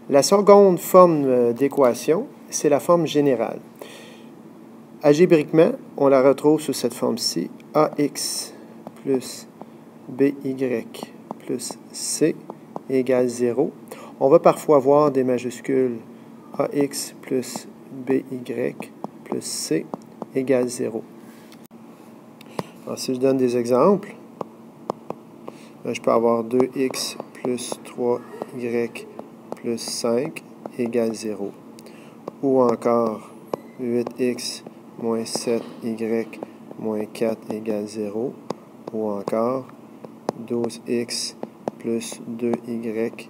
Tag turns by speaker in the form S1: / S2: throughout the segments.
S1: La seconde forme d'équation, c'est la forme générale. Algébriquement, on la retrouve sous cette forme-ci, AX plus BY plus C égale 0. On va parfois voir des majuscules AX plus BY plus C égale 0. Alors, si je donne des exemples, je peux avoir 2x plus 3y plus 5 égale 0. Ou encore 8x moins 7y moins 4 égale 0. Ou encore 12x plus 2y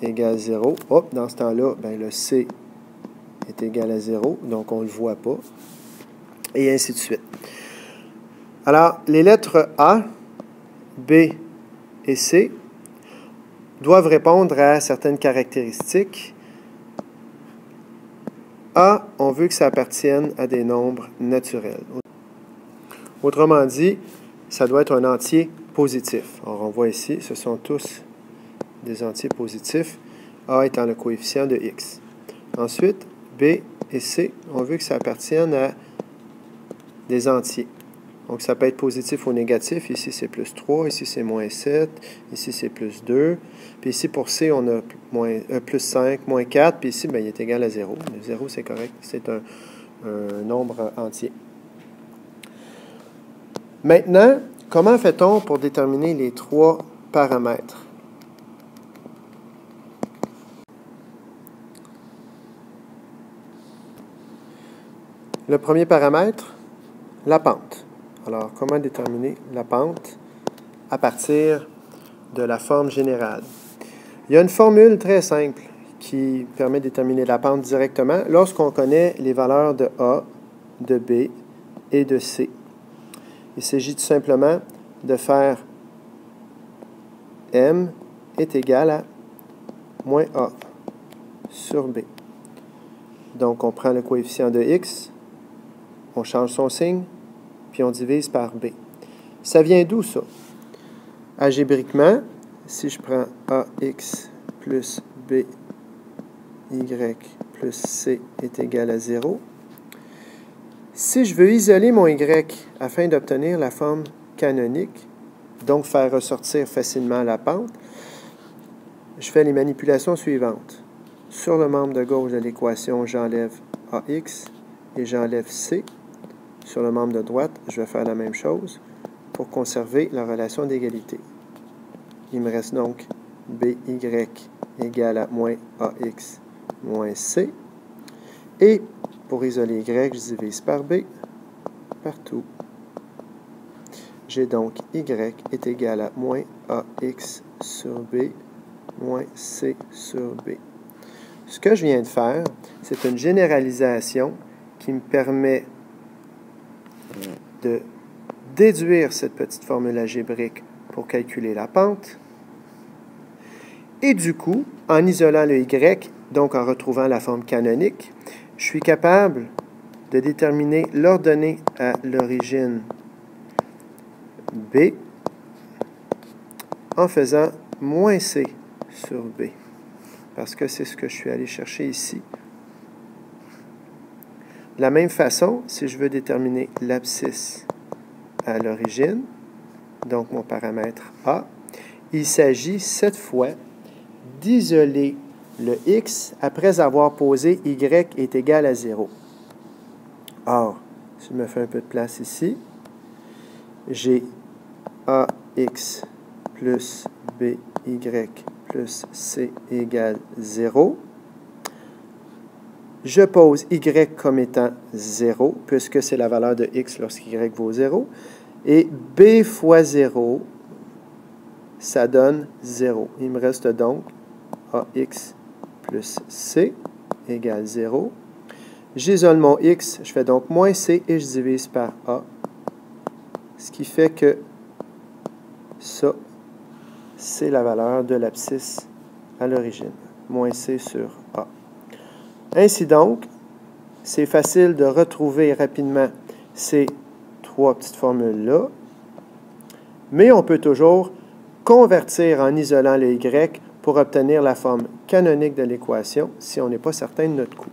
S1: égale 0. Hop, dans ce temps-là, le C est égal à 0, donc on ne le voit pas. Et ainsi de suite. Alors, les lettres A, B et C doivent répondre à certaines caractéristiques. A, on veut que ça appartienne à des nombres naturels. Autrement dit, ça doit être un entier positif. Alors, on voit ici, ce sont tous des entiers positifs, A étant le coefficient de x. Ensuite, B et C, on veut que ça appartienne à des entiers. Donc, ça peut être positif ou négatif. Ici, c'est plus 3. Ici, c'est moins 7. Ici, c'est plus 2. Puis ici, pour C, on a plus 5, moins 4. Puis ici, il est égal à 0. Le 0, c'est correct. C'est un nombre entier. Maintenant, comment fait-on pour déterminer les trois paramètres? Le premier paramètre, la pente. Alors, comment déterminer la pente à partir de la forme générale? Il y a une formule très simple qui permet de déterminer la pente directement lorsqu'on connaît les valeurs de A, de B et de C. Il s'agit tout simplement de faire M est égal à moins A sur B. Donc, on prend le coefficient de X, on change son signe, puis on divise par B. Ça vient d'où, ça? Algébriquement, si je prends AX plus BY plus C est égal à 0, si je veux isoler mon Y afin d'obtenir la forme canonique, donc faire ressortir facilement la pente, je fais les manipulations suivantes. Sur le membre de gauche de l'équation, j'enlève AX et j'enlève C. Sur le membre de droite, je vais faire la même chose pour conserver la relation d'égalité. Il me reste donc BY égale à moins AX moins C. Et pour isoler Y, je divise par B partout. J'ai donc Y est égal à moins AX sur B moins C sur B. Ce que je viens de faire, c'est une généralisation qui me permet de déduire cette petite formule algébrique pour calculer la pente. Et du coup, en isolant le Y, donc en retrouvant la forme canonique, je suis capable de déterminer l'ordonnée à l'origine B en faisant moins C sur B, parce que c'est ce que je suis allé chercher ici. De la même façon, si je veux déterminer l'abscisse à l'origine, donc mon paramètre A, il s'agit cette fois d'isoler le X après avoir posé Y est égal à 0. Or, si je me fais un peu de place ici, j'ai AX plus BY plus C égale 0. Je pose Y comme étant 0, puisque c'est la valeur de X lorsqu'Y vaut 0. Et B fois 0, ça donne 0. Il me reste donc AX plus C égale 0. J'isole mon X, je fais donc moins C et je divise par A. Ce qui fait que ça, c'est la valeur de l'abscisse à l'origine. Moins C sur A. Ainsi donc, c'est facile de retrouver rapidement ces trois petites formules-là, mais on peut toujours convertir en isolant le Y pour obtenir la forme canonique de l'équation si on n'est pas certain de notre coût.